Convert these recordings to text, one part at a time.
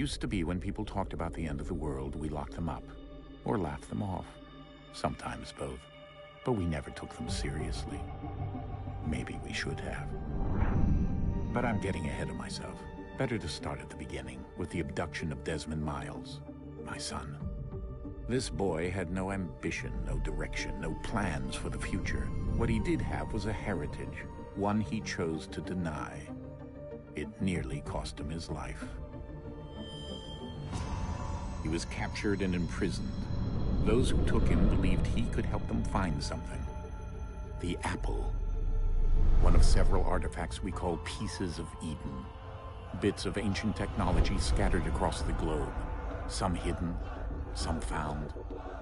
Used to be when people talked about the end of the world, we locked them up, or laughed them off. Sometimes both. But we never took them seriously. Maybe we should have. But I'm getting ahead of myself. Better to start at the beginning, with the abduction of Desmond Miles, my son. This boy had no ambition, no direction, no plans for the future. What he did have was a heritage, one he chose to deny. It nearly cost him his life. He was captured and imprisoned. Those who took him believed he could help them find something. The apple. One of several artifacts we call pieces of Eden. Bits of ancient technology scattered across the globe. Some hidden, some found,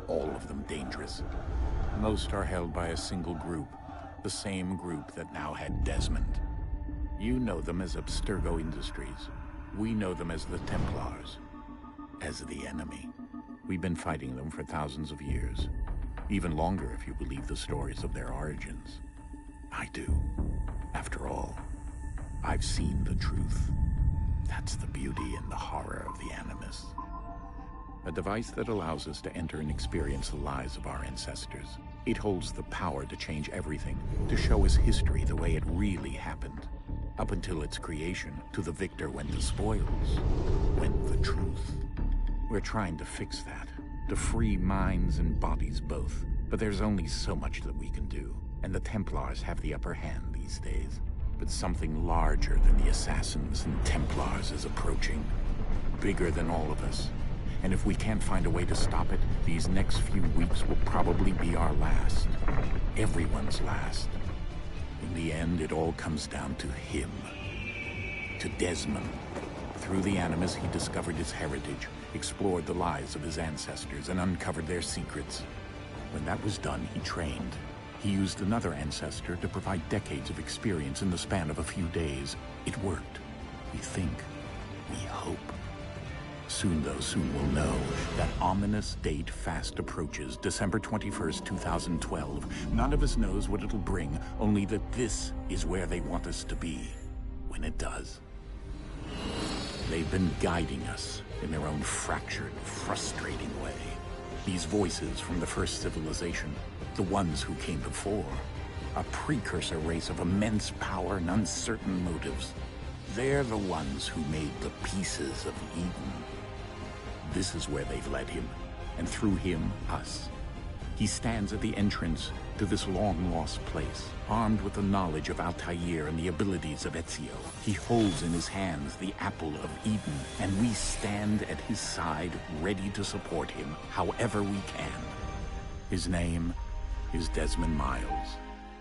all of them dangerous. Most are held by a single group, the same group that now had Desmond. You know them as Abstergo Industries. We know them as the Templars, as the enemy. We've been fighting them for thousands of years, even longer if you believe the stories of their origins. I do. After all, I've seen the truth. That's the beauty and the horror of the Animus. A device that allows us to enter and experience the lives of our ancestors. It holds the power to change everything, to show us history the way it really happened. Up until its creation, to the victor went the spoils, went the truth. We're trying to fix that, to free minds and bodies both. But there's only so much that we can do, and the Templars have the upper hand these days. But something larger than the Assassins and Templars is approaching, bigger than all of us. And if we can't find a way to stop it, these next few weeks will probably be our last. Everyone's last. In the end, it all comes down to him. To Desmond. Through the Animus, he discovered his heritage, explored the lives of his ancestors, and uncovered their secrets. When that was done, he trained. He used another ancestor to provide decades of experience in the span of a few days. It worked. We think. We hope. Soon, though, soon we'll know. That ominous date fast approaches, December 21st, 2012. None of us knows what it'll bring, only that this is where they want us to be, when it does. They've been guiding us in their own fractured, frustrating way. These voices from the first civilization, the ones who came before, a precursor race of immense power and uncertain motives. They're the ones who made the pieces of Eden. This is where they've led him, and through him, us. He stands at the entrance to this long-lost place, armed with the knowledge of Altair and the abilities of Ezio. He holds in his hands the apple of Eden, and we stand at his side, ready to support him however we can. His name is Desmond Miles,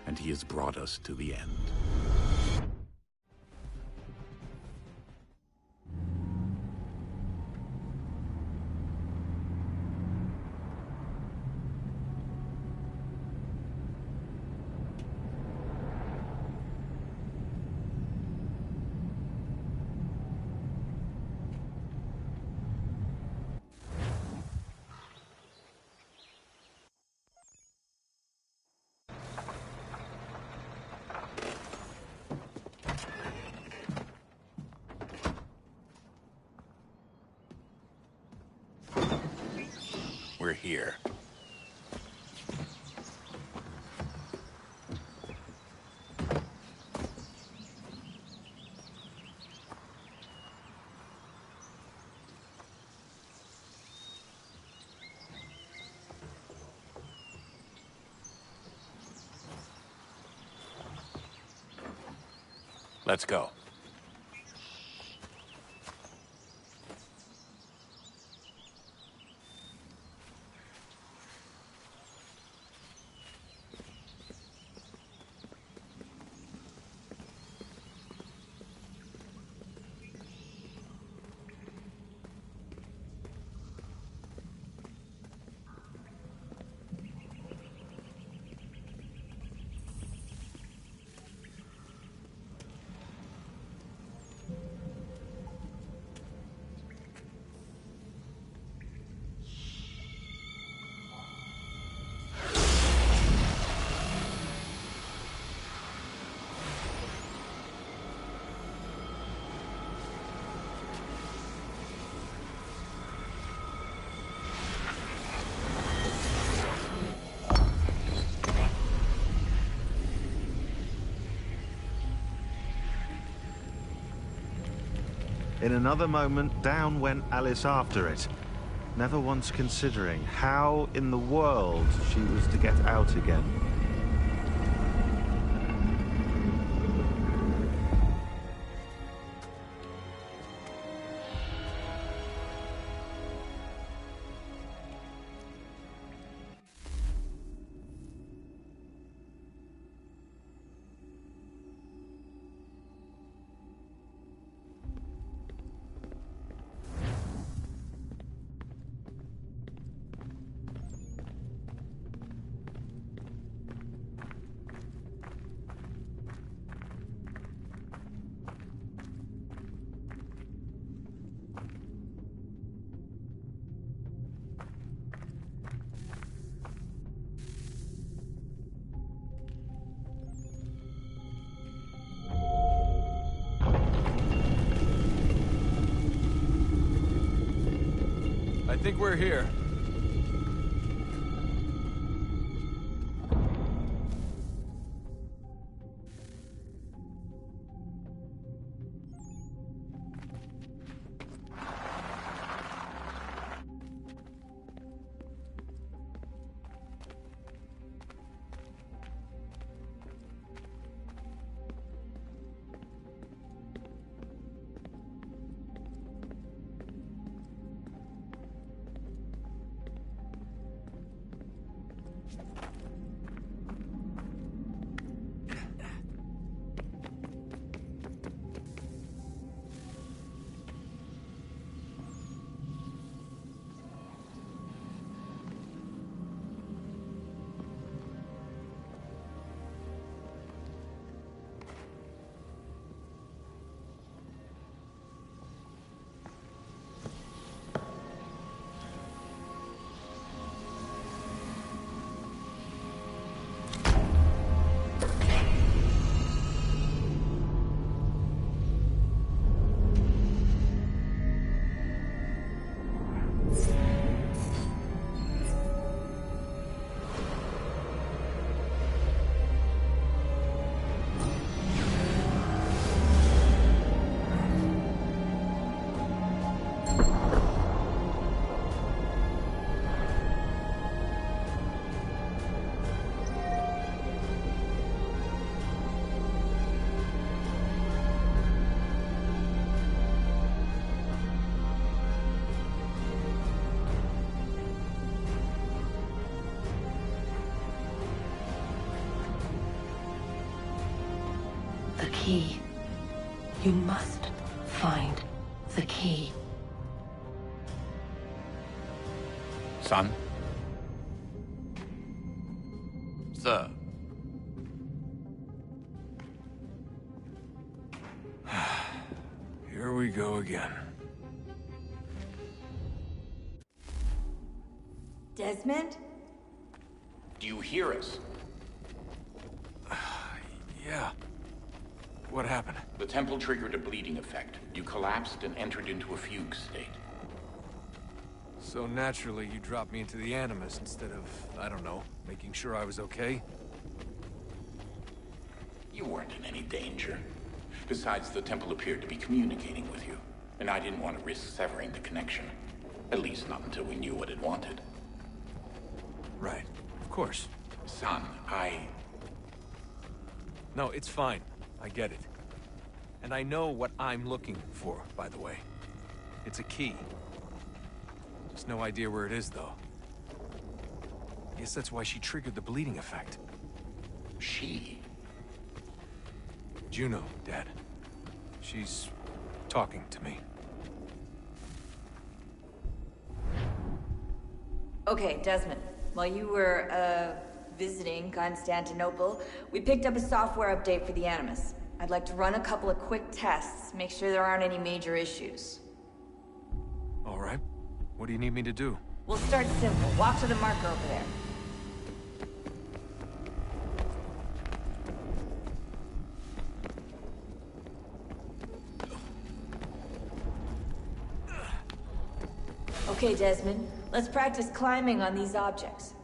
and he has brought us to the end. We're here. Let's go. In another moment, down went Alice after it, never once considering how in the world she was to get out again. I think we're here. The key. You must find the key. Son? Sir. Here we go again. Desmond? Do you hear us? Yeah. What happened? The temple triggered a bleeding effect. You collapsed and entered into a fugue state. So naturally, you dropped me into the Animus instead of, I don't know, making sure I was okay? You weren't in any danger. Besides, the temple appeared to be communicating with you, and I didn't want to risk severing the connection. At least not until we knew what it wanted. Right. Of course. Son, No, it's fine. I get it. And I know what I'm looking for, by the way. It's a key. Just no idea where it is, though. Guess that's why she triggered the bleeding effect. She? Juno, Dad. She's talking to me. Okay, Desmond. While you were, visiting Constantinople, we picked up a software update for the Animus. I'd like to run a couple of quick tests, make sure there aren't any major issues. All right. What do you need me to do? We'll start simple. Walk to the marker over there. Okay, Desmond. Let's practice climbing on these objects.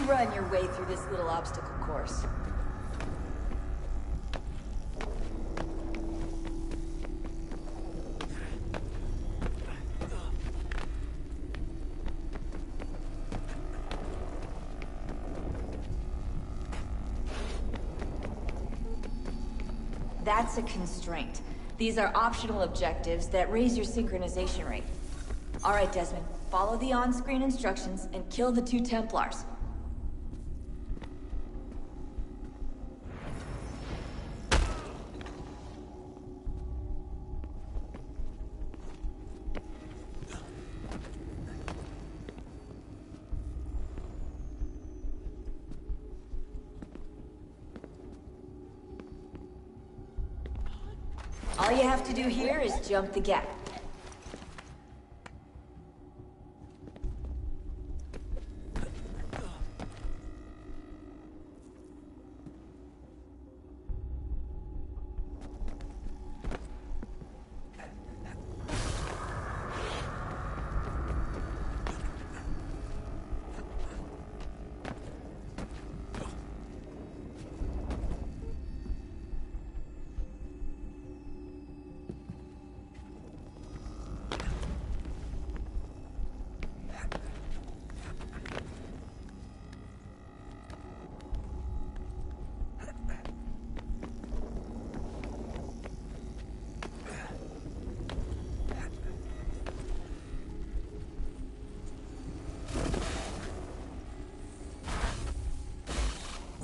run your way through this little obstacle course. That's a constraint. These are optional objectives that raise your synchronization rate. All right, Desmond. Follow the on-screen instructions and kill the 2 Templars. All you have to do here is jump the gap.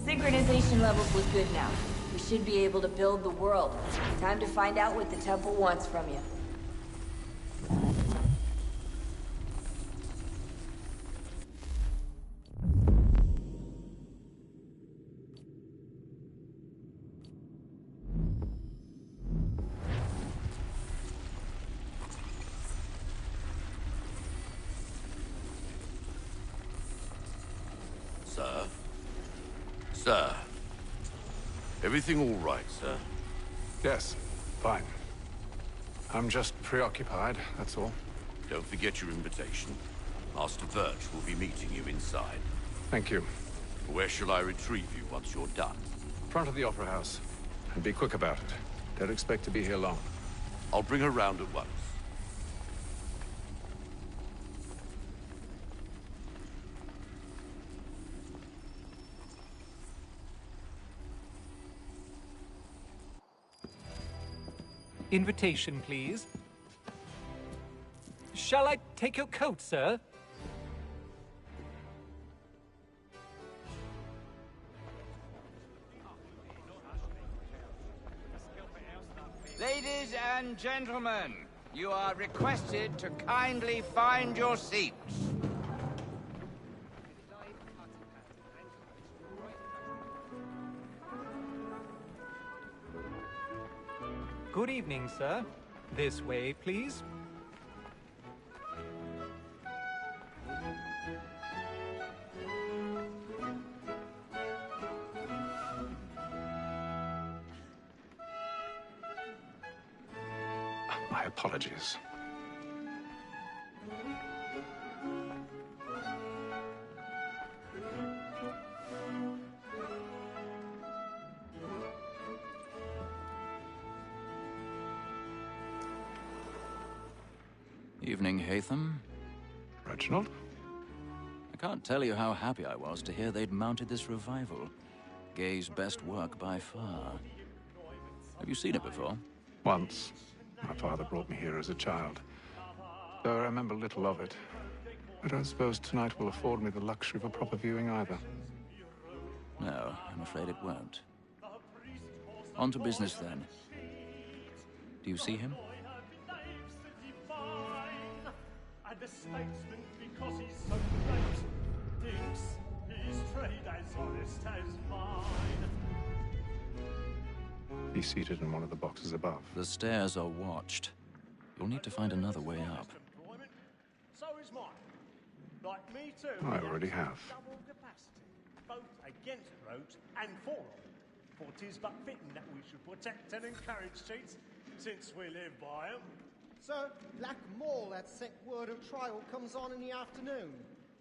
Synchronization levels look good now. We should be able to build the world. Time to find out what the temple wants from you. Sir? Sir? Everything all right, sir? Yes, fine. I'm just preoccupied, that's all. Don't forget your invitation. Master Birch will be meeting you inside. Thank you. Where shall I retrieve you once you're done? Front of the Opera House. And be quick about it. Don't expect to be here long. I'll bring her round at once. Invitation, please. Shall I take your coat, sir? Ladies and gentlemen, you are requested to kindly find your seats. Good evening, sir. This way, please. My apologies. Evening, Hatham. Reginald? I can't tell you how happy I was to hear they'd mounted this revival. Gay's best work by far. Have you seen it before? Once. My father brought me here as a child. Though I remember little of it. I don't suppose tonight will afford me the luxury of a proper viewing either. No, I'm afraid it won't. On to business, then. Do you see him? The statesman, because he's so great, thinks his trade as honest as mine. He's seated in one of the boxes above. The stairs are watched. You'll need to find another way up. So is mine. Like me too. I already have. Double capacity, both against roads and for them. For 'tis but fitting that we should protect and encourage cheats, since we live by 'em. Sir, Black Mall, that set word of trial comes on in the afternoon.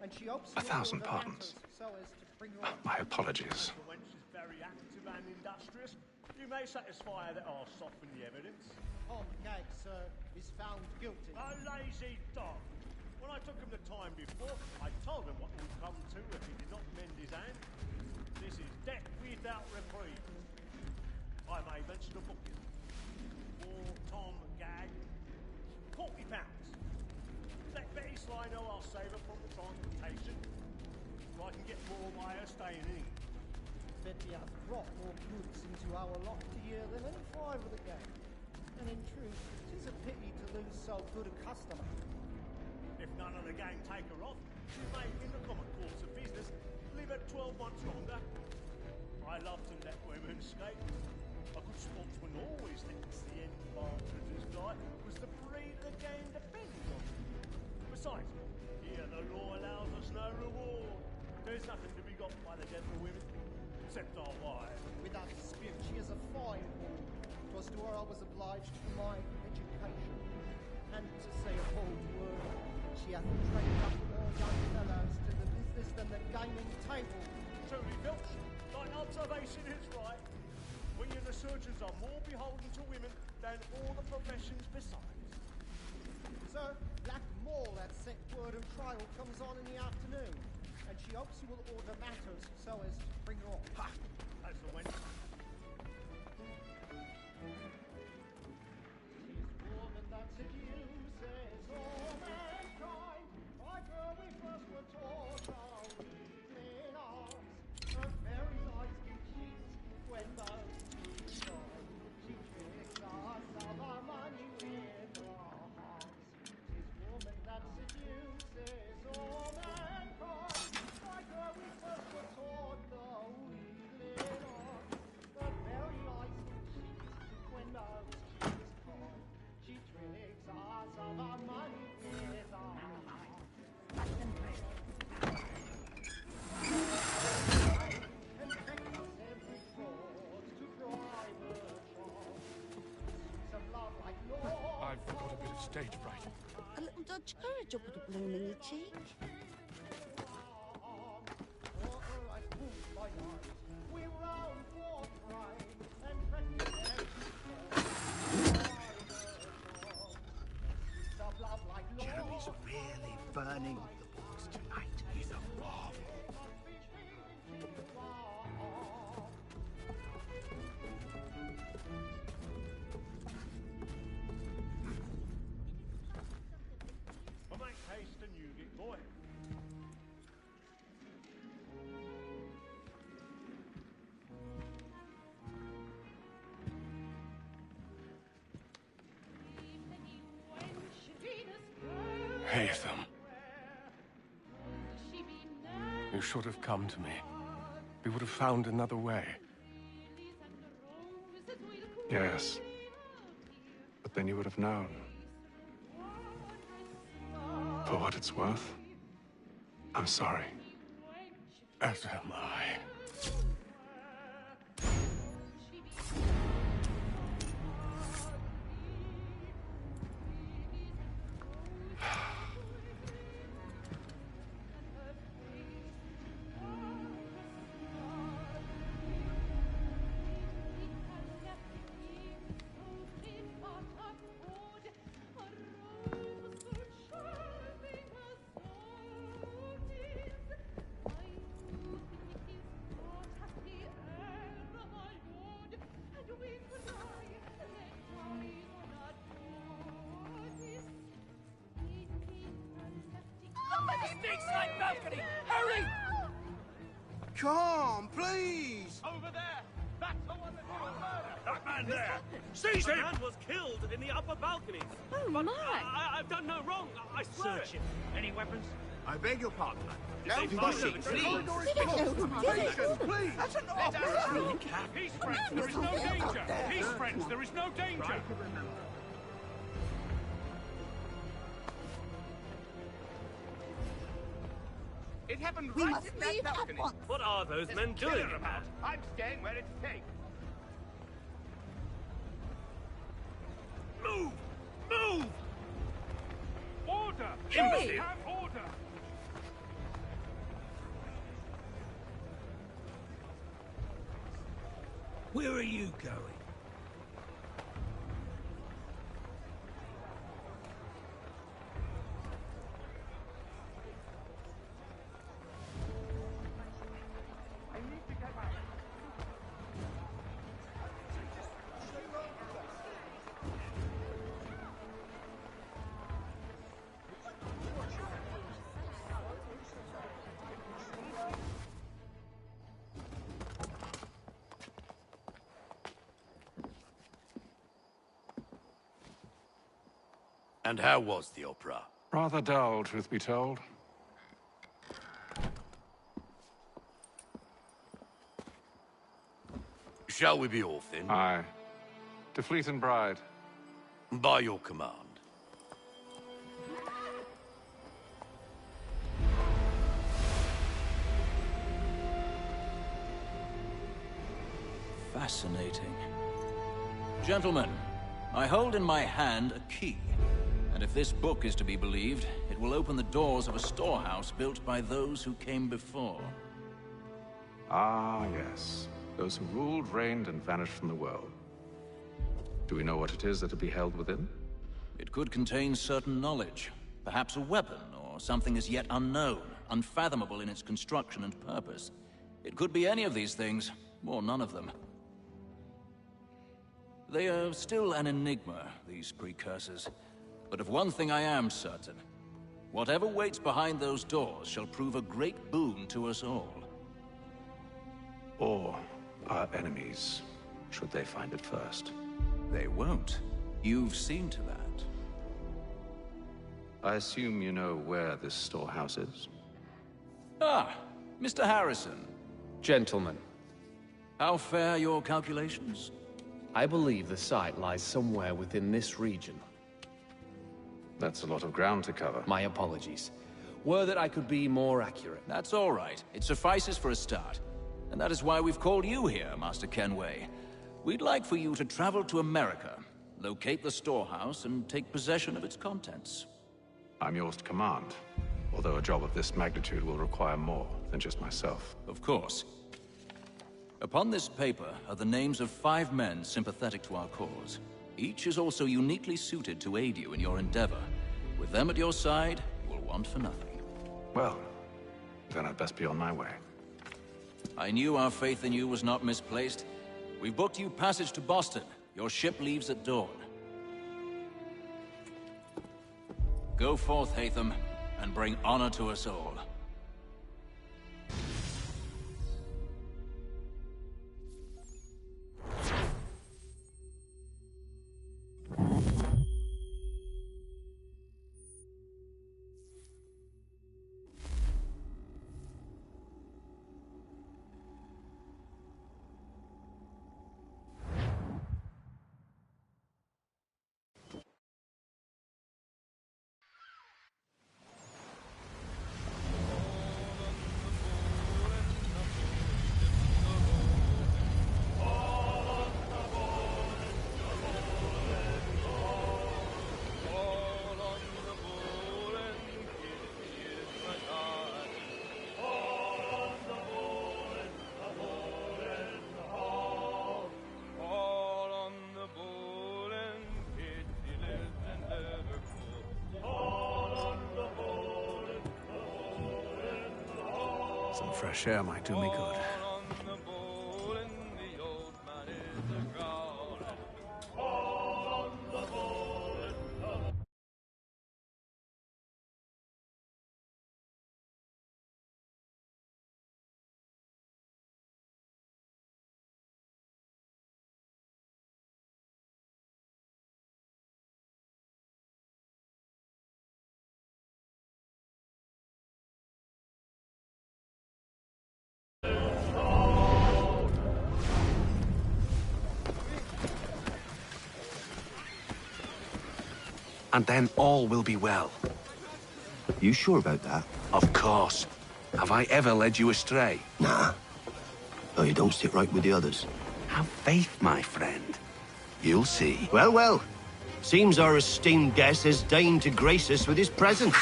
and she hopes 1,000 pardons. so as to bring her up. My apologies. The wench is very active and industrious. You may satisfy her that I'll soften the evidence. Tom Gag, sir, is found guilty. A lazy dog. When I took him the time before, I told him what would come to if he did not mend his hand. This is death without reprieve. I may venture to book him. For Tom Gag, £40. Let Betty Sly know I'll save her from the transportation, so I can get more by her staying in. Betty hath brought more goods into our lot here than any five of the gang. And in truth, 'tis a pity to lose so good a customer. If none of the gang take her off, she may, in the common course of business, live at 12 months longer. I love to let women escape. A good sportsman always thinks the end partridges die was the breed the game depends on. Besides, here the law allows us no reward. There's nothing to be got by the death of women, except our wives. Without dispute, she is a fine woman. 'Twas to her I was obliged for my education. And to say a bold word, she hath trained up more young fellows to the business than the gaming table. Truly, Filch, thy observation is right. We and the surgeons are more beholden to women than all the professions besides. Sir, Black Mall at set word of trial comes on in the afternoon, and she hopes you will order matters so as to bring her off. Ha! That's the wench. Woman that seduces all mankind, like her we first were taught our evening arms. Her very eyes can cheat when those two shine. She tricks us of our money with her hearts. 'Tis woman that seduces all mankind, like her we first were taught the wheeling arms. Her very eyes can cheat when those two shine. She tricks us of our money with her hearts. And takes us every fraud to bribe her charm. Some love like yours. I've got a bit of stage fright. A little Dutch courage up with a bloom in your cheek. Jeremy's really burning up the books tonight. He's a marvel. But make haste and you get going. Haytham. You should have come to me. We would have found another way. Yes. But then you would have known. For what it's worth, I'm sorry. As am I. Stateside balcony! Hurry! Come, please! Over there! That's the one that did the murder! That man there! Seize him! The man was killed in the upper balconies. Oh, but my! I've done no wrong. I swear Search him. Any weapons? I beg your pardon. Now, Bussy, please. please. That's an officer. Peace, friends, there is no danger! Peace, friends, there is no danger! It happened We right must in that leave at balcony. once. What are those men doing about? I'm staying where it's safe. Move! Move! Order! Hey! Have order! Where are you going? And how was the opera? Rather dull, truth be told. Shall we be off then? Aye. To Fleet and Bride. By your command. Fascinating. Gentlemen, I hold in my hand a key. And if this book is to be believed, it will open the doors of a storehouse built by those who came before. Ah, yes. Those who ruled, reigned, and vanished from the world. Do we know what it is that will be held within? It could contain certain knowledge. Perhaps a weapon, or something as yet unknown, unfathomable in its construction and purpose. It could be any of these things, or none of them. They are still an enigma, these precursors. But of one thing I am certain. Whatever waits behind those doors shall prove a great boon to us all. Or our enemies, should they find it first. They won't. You've seen to that. I assume you know where this storehouse is? Ah, Mr. Harrison. Gentlemen, How fare your calculations? I believe the site lies somewhere within this region. That's a lot of ground to cover. My apologies. Were that I could be more accurate. That's all right. It suffices for a start. And that is why we've called you here, Master Kenway. We'd like for you to travel to America, locate the storehouse, and take possession of its contents. I'm yours to command, although a job of this magnitude will require more than just myself. Of course. Upon this paper are the names of 5 men sympathetic to our cause. Each is also uniquely suited to aid you in your endeavor. With them at your side, you will want for nothing. Well, then I'd best be on my way. I knew our faith in you was not misplaced. We've booked you passage to Boston. Your ship leaves at dawn. Go forth, Hatham, and bring honor to us all. Some fresh air might do me good. And then all will be well. You sure about that? Of course. Have I ever led you astray? Nah. Oh, you don't sit right with the others. Have faith, my friend. You'll see. Well, well. Seems our esteemed guest has deigned to grace us with his presence.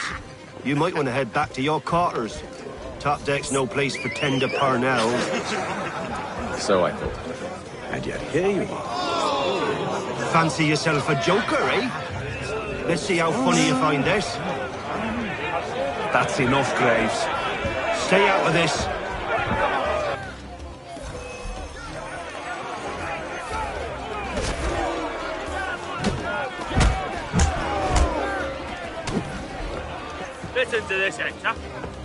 You might want to head back to your quarters. Top deck's no place for tender parnell. So I thought. Had you here you are. Fancy yourself a joker, eh? Let's see how funny you find this. That's enough, Graves. Stay out of this. Listen to this, Hector.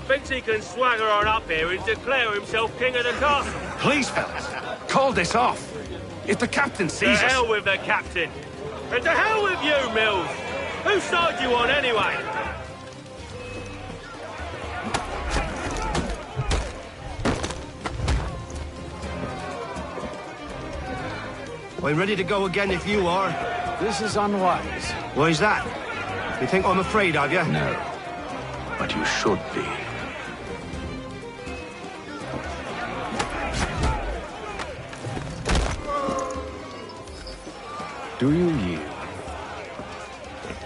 Thinks he can swagger on up here and declare himself king of the castle. Please, fellas, call this off. If the captain sees us... To hell with the captain. And to hell with you, Mills. Whose side you on, anyway? We're ready to go again if you are. This is unwise. Why's that? You think I'm afraid of you? No. But you should be. Do you yield?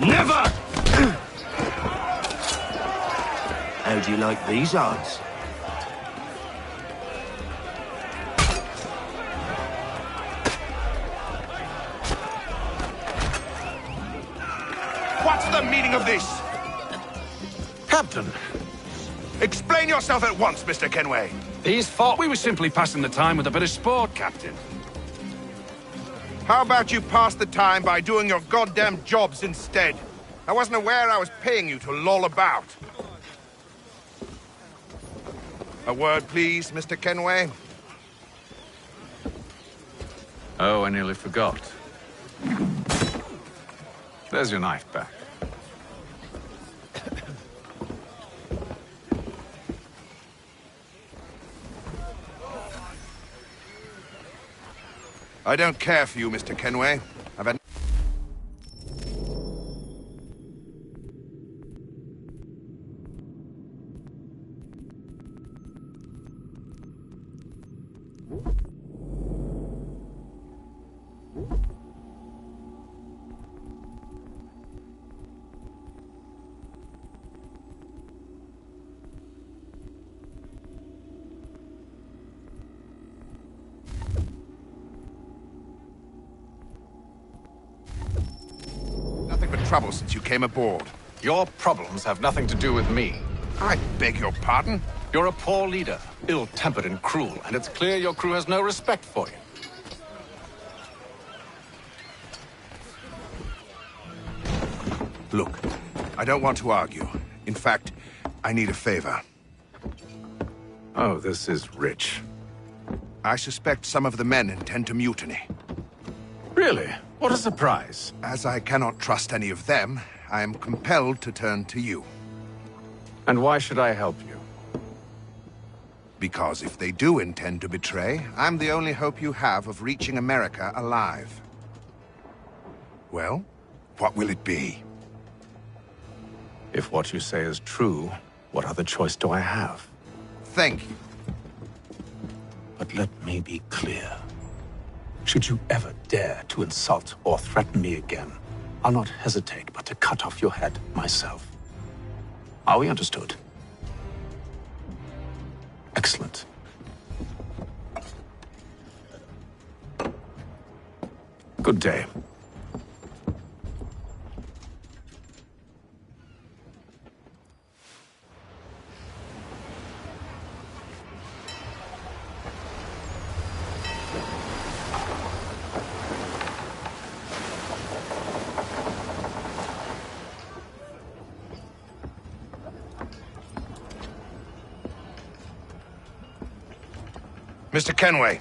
Never! How do you like these odds? What's the meaning of this? Captain! Explain yourself at once, Mr. Kenway. His fault. We were simply passing the time with a bit of sport, Captain. How about you pass the time by doing your goddamn jobs instead? I wasn't aware I was paying you to loll about. A word, please, Mr. Kenway. Oh, I nearly forgot. There's your knife back. I don't care for you, Mr. Kenway. I've had... trouble since you came aboard. Your problems have nothing to do with me. I beg your pardon? You're a poor leader, ill-tempered and cruel, and it's clear your crew has no respect for you. Look, I don't want to argue. In fact, I need a favor. Oh, this is rich. I suspect some of the men intend to mutiny. Really? What a surprise. As I cannot trust any of them, I am compelled to turn to you. And why should I help you? Because if they do intend to betray, I'm the only hope you have of reaching America alive. Well, what will it be? If what you say is true, what other choice do I have? Thank you. But let me be clear. Should you ever dare to insult or threaten me again, I'll not hesitate but to cut off your head myself. Are we understood? Excellent. Good day. Mr. Kenway.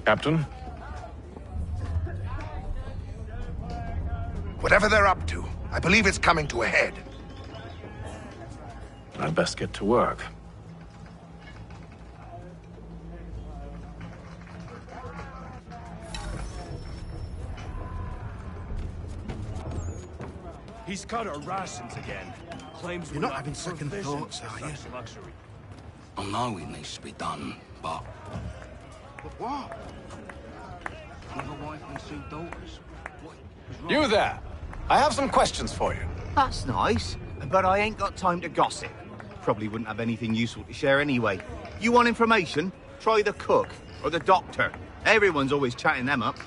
Captain? Whatever they're up to, I believe it's coming to a head. I'd best get to work. He's cut our rations again. Claims You're not having second thoughts, are you? Luxury. I know it needs to be done, but... But what? I have a wife and 2 daughters. You there! I have some questions for you. That's nice, but I ain't got time to gossip. Probably wouldn't have anything useful to share anyway. You want information? Try the cook or the doctor. Everyone's always chatting them up.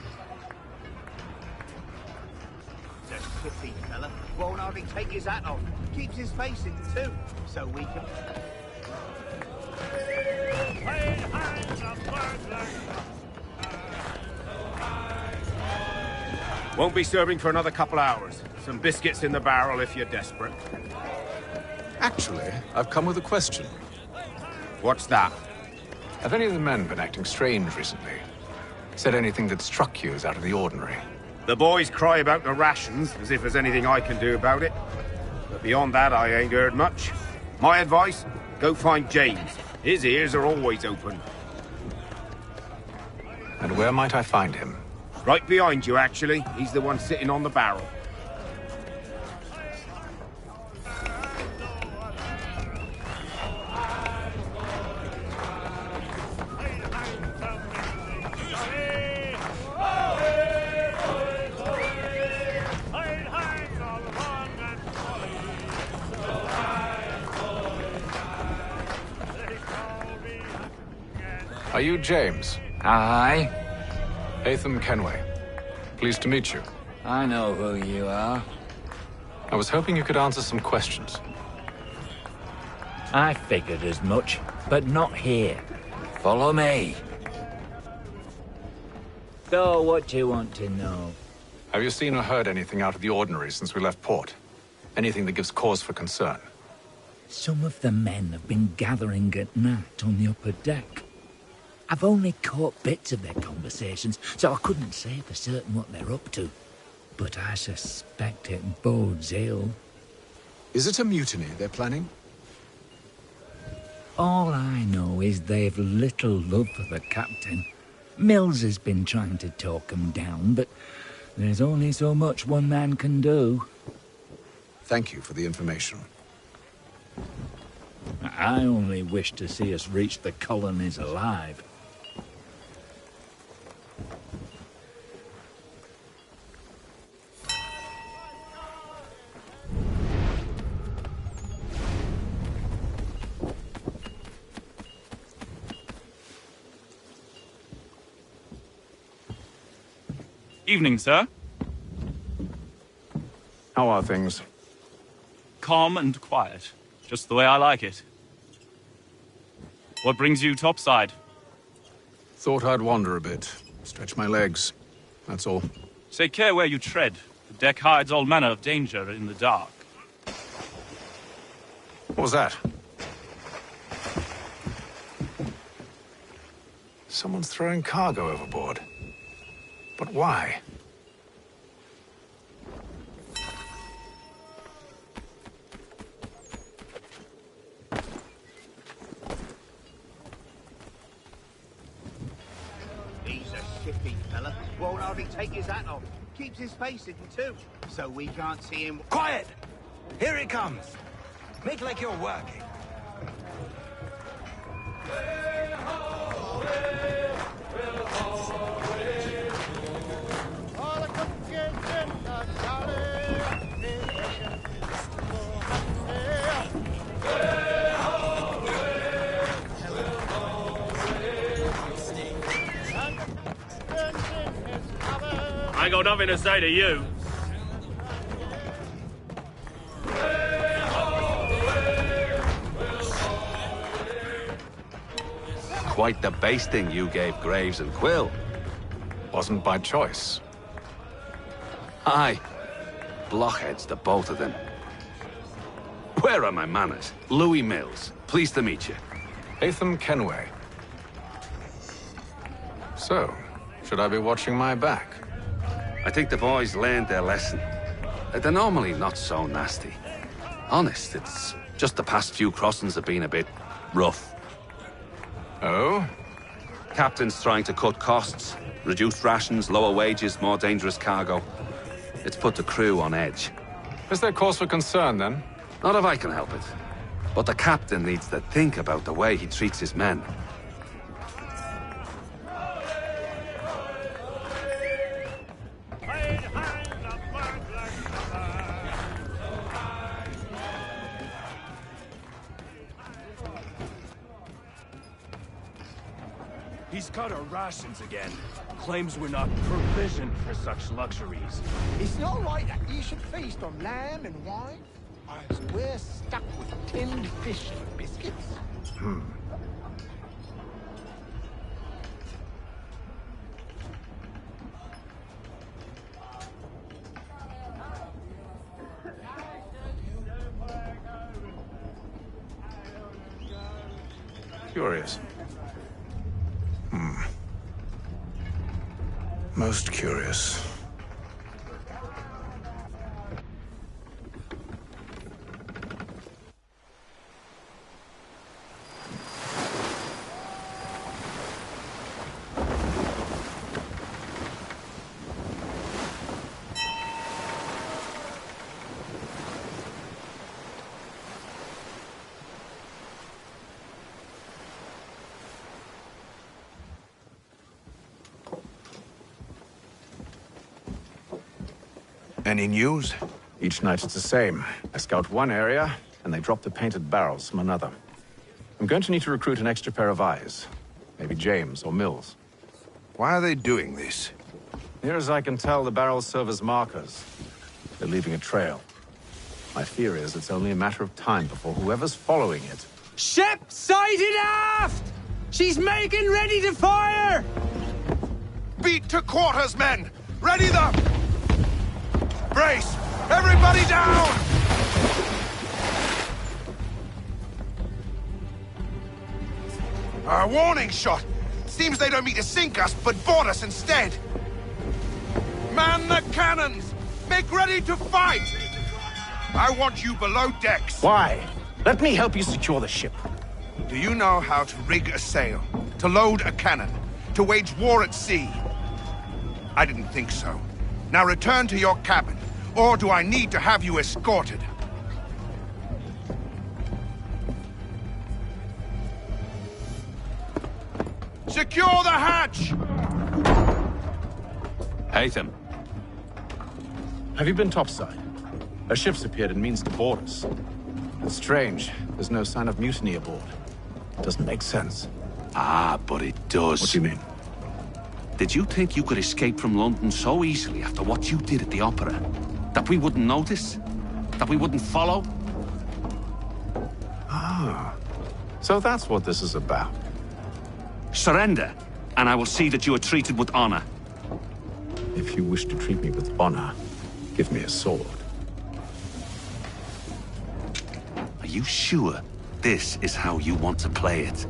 He's a shifty fella. Won't hardly take his hat off. Keeps his face in too, so we can... Won't be serving for another couple hours. Some biscuits in the barrel if you're desperate. Actually, I've come with a question. What's that? Have any of the men been acting strange recently? Said anything that struck you as out of the ordinary? The boys cry about the rations, as if there's anything I can do about it. But beyond that, I ain't heard much. My advice, go find James. His ears are always open. And where might I find him? Right behind you, actually. He's the one sitting on the barrel. Are you James? Aye. Atham Kenway. Pleased to meet you. I know who you are. I was hoping you could answer some questions. I figured as much, but not here. Follow me. So, what do you want to know? Have you seen or heard anything out of the ordinary since we left port? Anything that gives cause for concern? Some of the men have been gathering at night on the upper deck. I've only caught bits of their conversations, so I couldn't say for certain what they're up to. But I suspect it bodes ill. Is it a mutiny they're planning? All I know is they've little love for the captain. Mills has been trying to talk 'em down, but there's only so much one man can do. Thank you for the information. I only wish to see us reach the colonies alive. Evening, sir. How are things? Calm and quiet. Just the way I like it. What brings you topside? Thought I'd wander a bit. Stretch my legs. That's all. Take care where you tread. The deck hides all manner of danger in the dark. What was that? Someone's throwing cargo overboard. But why? He's a shifty fella. Won't hardly take his hat off. Keeps his face hidden too, so we can't see him. Quiet! Here he comes. Make like you're working. I ain't got nothing to say to you. Quite the basting you gave Graves and Quill. Wasn't by choice. Aye. Blockheads, the both of them. Where are my manners? Louis Mills. Pleased to meet you. Atham Kenway. So, should I be watching my back? I think the boys learned their lesson. They're normally not so nasty. Honest, it's just the past few crossings have been a bit rough. Oh? Captain's trying to cut costs. Reduced rations, lower wages, more dangerous cargo. It's put the crew on edge. Is there cause for concern, then? Not if I can help it. But the captain needs to think about the way he treats his men. He's cut our rations again. Claims we're not provisioned for such luxuries. It's not right that you should feast on lamb and wine, as we're stuck with tinned fish and biscuits. Curious. Most curious. Any news? Each night it's the same. I scout one area, and they drop the painted barrels from another. I'm going to need to recruit an extra pair of eyes. Maybe James or Mills. Why are they doing this? Near as I can tell, the barrels serve as markers. They're leaving a trail. My fear is it's only a matter of time before whoever's following it... Ship sighted aft! She's making ready to fire! Beat to quarters, men! Ready the... Brace! Everybody down! A warning shot! Seems they don't mean to sink us, but board us instead! Man the cannons! Make ready to fight! I want you below decks! Why? Let me help you secure the ship. Do you know how to rig a sail? To load a cannon? To wage war at sea? I didn't think so. Now return to your cabin, or do I need to have you escorted? Secure the hatch! Haytham. Have you been topside? A ship's appeared and means to board us. It's strange. There's no sign of mutiny aboard. It doesn't make sense. Ah, but it does. What do you mean? Did you think you could escape from London so easily after what you did at the opera? That we wouldn't notice? That we wouldn't follow? Ah. So that's what this is about. Surrender, and I will see that you are treated with honor. If you wish to treat me with honor, give me a sword. Are you sure this is how you want to play it?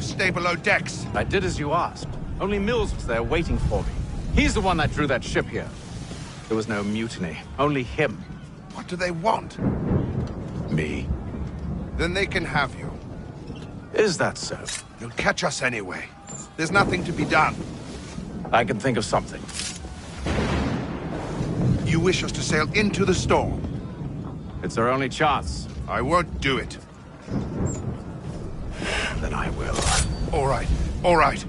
Stay below decks. I did as you asked. Only Mills was there waiting for me. He's the one that drew that ship here. There was no mutiny, only him. What do they want? Me. Then they can have you. Is that so? You'll catch us anyway. There's nothing to be done. I can think of something. You wish us to sail into the storm? It's our only chance. I won't do it. Then I will. All right, all right.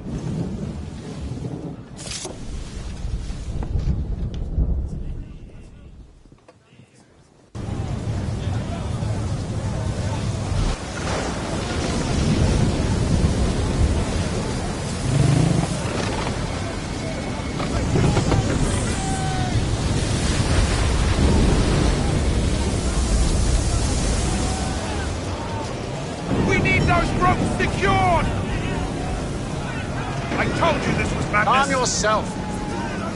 Come yourself.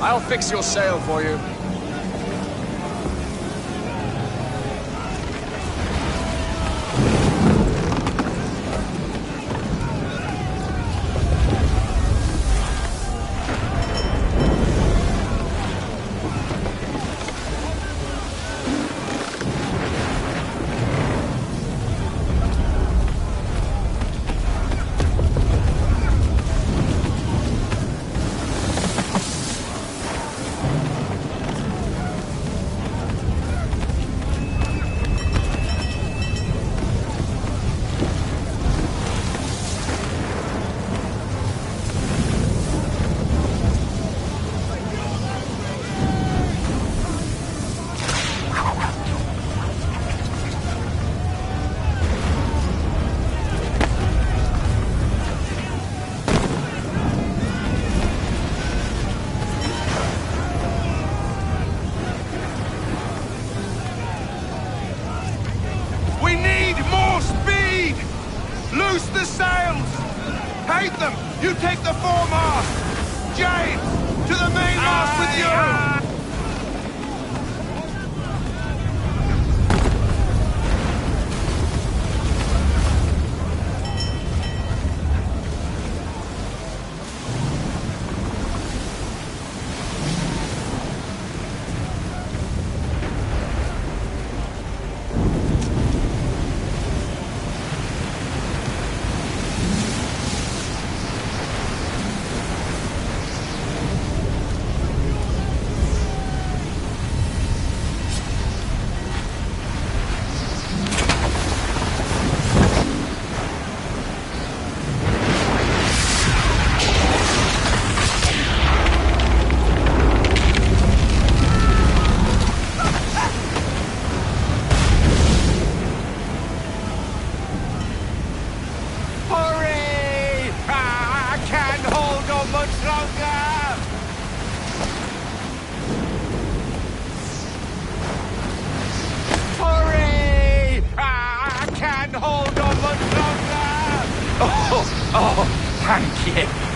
I'll fix your sail for you. You take the foremast! James, to the mainmast with you!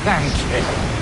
Thank you.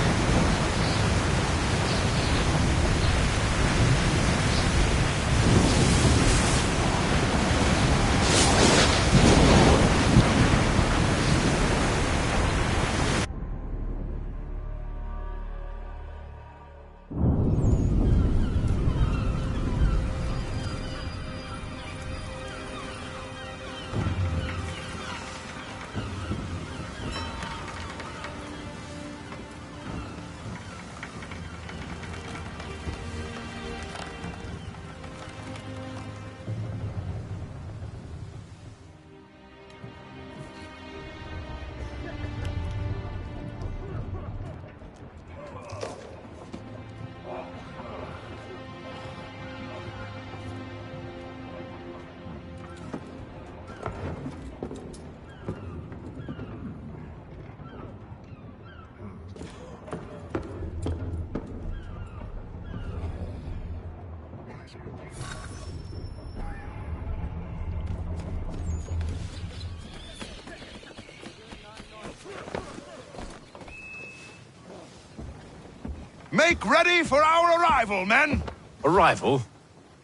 Make ready for our arrival, men! Arrival?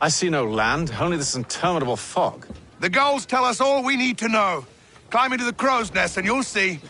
I see no land, only this interminable fog. The gulls tell us all we need to know. Climb into the crow's nest and you'll see.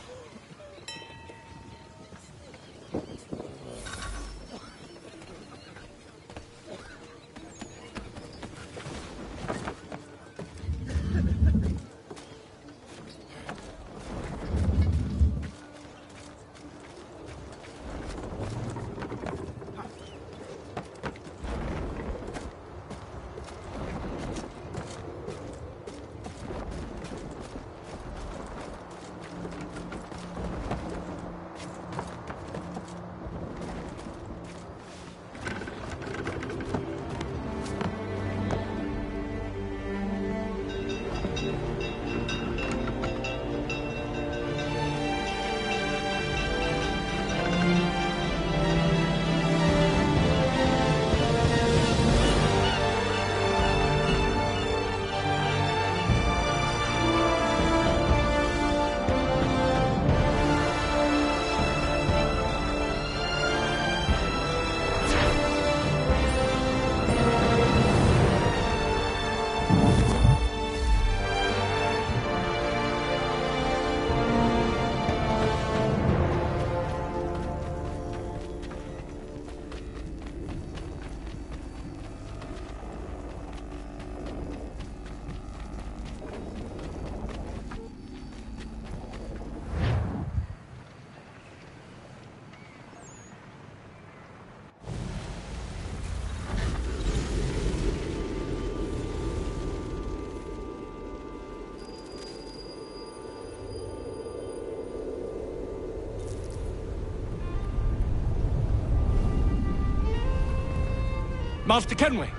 Master Kenway!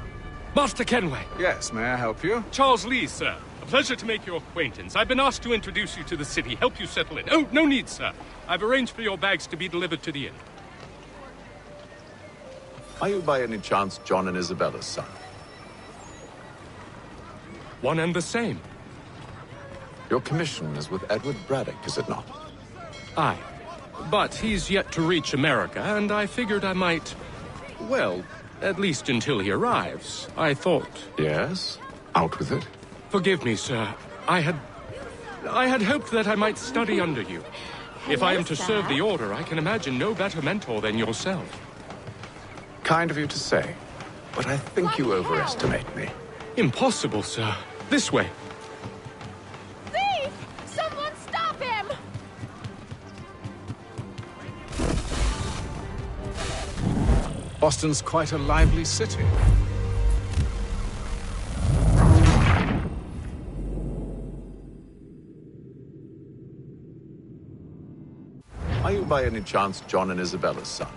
Master Kenway! Yes, may I help you? Charles Lee, sir. A pleasure to make your acquaintance. I've been asked to introduce you to the city, help you settle in. Oh, no need, sir. I've arranged for your bags to be delivered to the inn. Are you by any chance John and Isabella's son? One and the same. Your commission is with Edward Braddock, is it not? Aye. But he's yet to reach America, and I figured I might... Well, at least until he arrives, I thought... Yes? Out with it. Forgive me, sir. I had hoped that I might study under you. If I am to serve the Order, I can imagine no better mentor than yourself. Kind of you to say, but I think you overestimate me. Impossible, sir. This way. Thief! Someone stop him! Boston's quite a lively city. Are you by any chance John and Isabella's son?